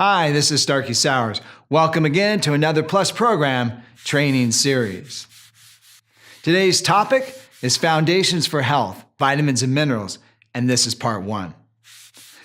Hi, this is Starkey Sower. Welcome again to another Plus Program training series. Today's topic is Foundations for Health, Vitamins and Minerals, and this is part 1.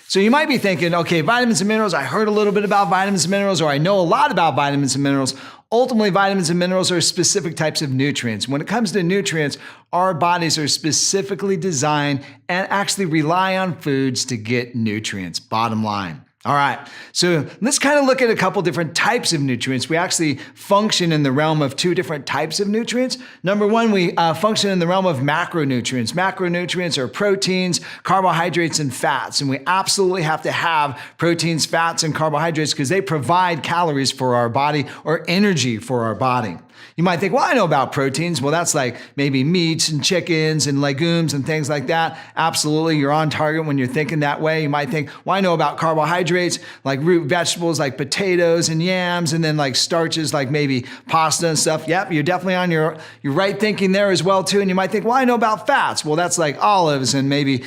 So you might be thinking, okay, vitamins and minerals, I heard a little bit about vitamins and minerals, or I know a lot about vitamins and minerals. Ultimately, vitamins and minerals are specific types of nutrients. When it comes to nutrients, our bodies are specifically designed and actually rely on foods to get nutrients, bottom line. All right, so let's kind of look at a couple different types of nutrients. We actually function in the realm of 2 different types of nutrients. Number 1, we function in the realm of macronutrients. Macronutrients are proteins, carbohydrates, and fats. And we absolutely have to have proteins, fats, and carbohydrates because they provide calories for our body or energy for our body. You might think, well, I know about proteins. Well, that's like maybe meats and chickens and legumes and things like that. Absolutely, you're on target when you're thinking that way. You might think, well, I know about carbohydrates, like root vegetables, like potatoes and yams, and then like starches, like maybe pasta and stuff. Yep, you're definitely on your right thinking there as well, too. And you might think, well, I know about fats. Well, that's like olives and maybe,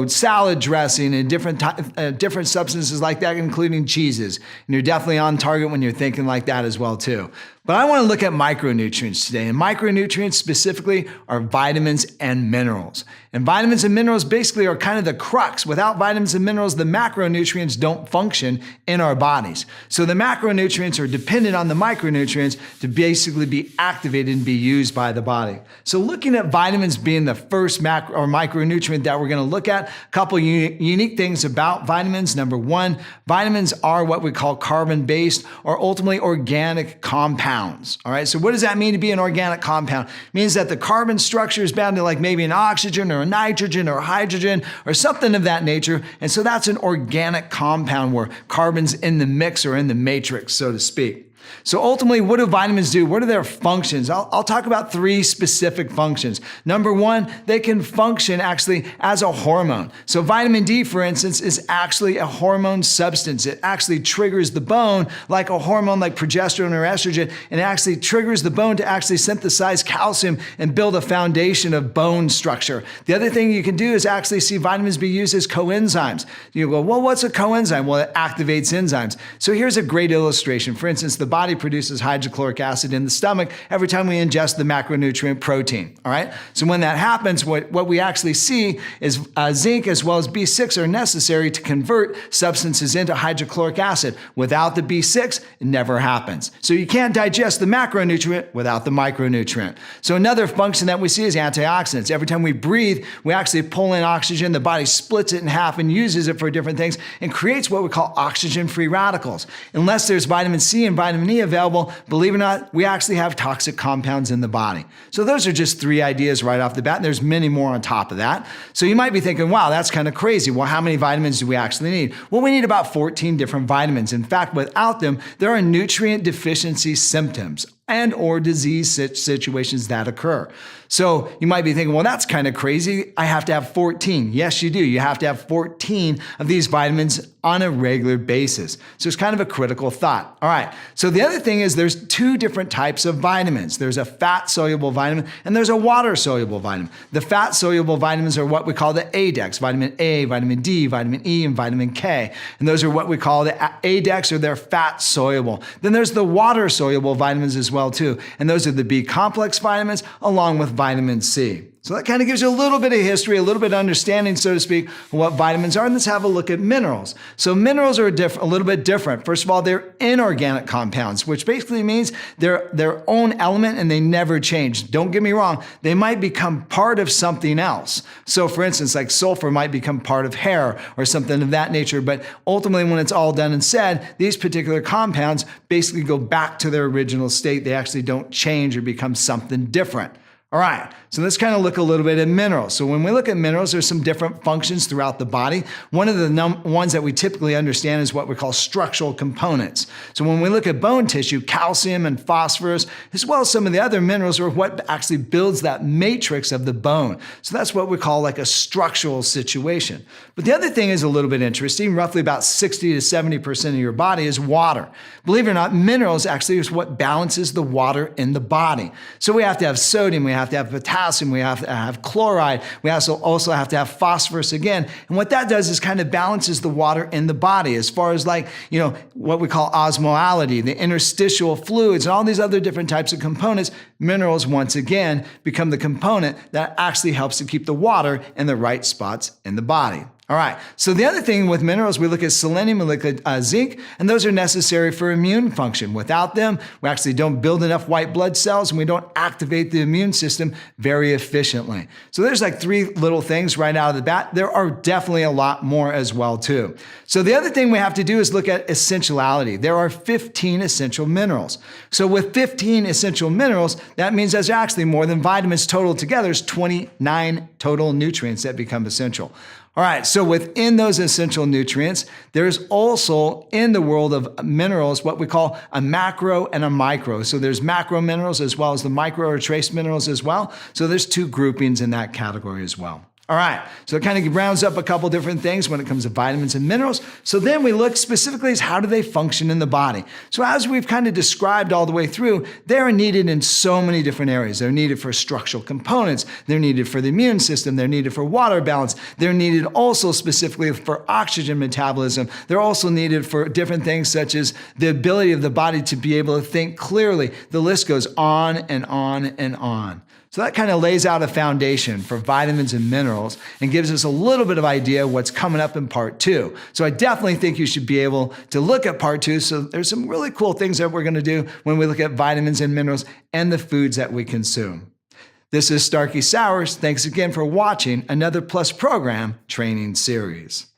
salad dressing and different substances like that, including cheeses. And you're definitely on target when you're thinking like that as well, too. But I want to look at micronutrients today, and micronutrients specifically are vitamins and minerals. And vitamins and minerals basically are kind of the crux. Without vitamins and minerals, the macronutrients don't function in our bodies. So the macronutrients are dependent on the micronutrients to basically be activated and be used by the body. So looking at vitamins being the first macro or micronutrient that we're going to look at, a couple unique things about vitamins. Number 1, vitamins are what we call carbon-based or ultimately organic compounds. All right, so what does that mean to be an organic compound? It means that the carbon structure is bound to like maybe an oxygen or a nitrogen or hydrogen or something of that nature. And so that's an organic compound where carbon's in the mix or in the matrix, so to speak. So ultimately, what do vitamins do? What are their functions? I'll talk about 3 specific functions. Number 1, they can function actually as a hormone. So vitamin D, for instance, is actually a hormone substance. It actually triggers the bone like a hormone like progesterone or estrogen, and it actually triggers the bone to actually synthesize calcium and build a foundation of bone structure. The other thing you can do is actually see vitamins be used as coenzymes. You go, well, what's a coenzyme? Well, it activates enzymes. So here's a great illustration. For instance, the body produces hydrochloric acid in the stomach every time we ingest the macronutrient protein, all right? So when that happens, what we actually see is zinc as well as B6 are necessary to convert substances into hydrochloric acid. Without the B6, it never happens. So you can't digest the macronutrient without the micronutrient. So another function that we see is antioxidants. Every time we breathe, we actually pull in oxygen, the body splits it in half and uses it for different things and creates what we call oxygen-free radicals. Unless there's vitamin C and vitamin E available, believe it or not, we actually have toxic compounds in the body. So those are just 3 ideas right off the bat, and there's many more on top of that. So you might be thinking, wow, that's kind of crazy. Well, how many vitamins do we actually need? Well, we need about 14 different vitamins. In fact, without them, there are nutrient deficiency symptoms and or disease situations that occur. So you might be thinking, well, that's kind of crazy. I have to have 14. Yes, you do. You have to have 14 of these vitamins on a regular basis. So it's kind of a critical thought. All right. So the other thing is there's 2 different types of vitamins. There's a fat-soluble vitamin and there's a water-soluble vitamin. The fat-soluble vitamins are what we call the ADEX, vitamin A, vitamin D, vitamin E, and vitamin K. And those are what we call the ADEX, or they're fat-soluble. Then there's the water-soluble vitamins as well too. And those are the B-complex vitamins along with vitamin C. So that kind of gives you a little bit of history, a little bit of understanding, so to speak, of what vitamins are. And let's have a look at minerals. So minerals are a little bit different. First of all, they're inorganic compounds, which basically means they're their own element and they never change. Don't get me wrong. They might become part of something else. So for instance, like sulfur might become part of hair or something of that nature. But ultimately, when it's all done and said, these particular compounds basically go back to their original state. They actually don't change or become something different. All right, so let's kind of look a little bit at minerals. So when we look at minerals, there's some different functions throughout the body. One of the ones that we typically understand is what we call structural components. So when we look at bone tissue, calcium and phosphorus, as well as some of the other minerals, are what actually builds that matrix of the bone. So that's what we call like a structural situation. But the other thing is a little bit interesting. Roughly about 60 to 70% of your body is water. Believe it or not, minerals actually is what balances the water in the body. So we have to have sodium, we have have to have potassium, we have to have chloride, we also have to have phosphorus again. And what that does is kind of balances the water in the body as far as what we call osmolality, the interstitial fluids, and all these other different types of components. Minerals, once again, become the component that actually helps to keep the water in the right spots in the body. All right, so the other thing with minerals, we look at selenium, we look at zinc, and those are necessary for immune function. Without them, we actually don't build enough white blood cells and we don't activate the immune system very efficiently. So there's like 3 little things right out of the bat. There are definitely a lot more as well too. So the other thing we have to do is look at essentiality. There are 15 essential minerals. So with 15 essential minerals, that means there's actually more than vitamins total together. There's 29 total nutrients that become essential. All right, so within those essential nutrients, there's also in the world of minerals what we call a macro and a micro. So there's macro minerals as well as the micro or trace minerals as well. So there's 2 groupings in that category as well. All right, so it kind of rounds up a couple different things when it comes to vitamins and minerals. So then we look specifically as how do they function in the body. So as we've kind of described all the way through, they're needed in so many different areas. They're needed for structural components. They're needed for the immune system. They're needed for water balance. They're needed also specifically for oxygen metabolism. They're also needed for different things such as the ability of the body to be able to think clearly. The list goes on and on and on. So that kind of lays out a foundation for vitamins and minerals and gives us a little bit of idea of what's coming up in part 2. So I definitely think you should be able to look at part 2. So there's some really cool things that we're going to do when we look at vitamins and minerals and the foods that we consume. This is Starkey Sower. Thanks again for watching another Plus Program training series.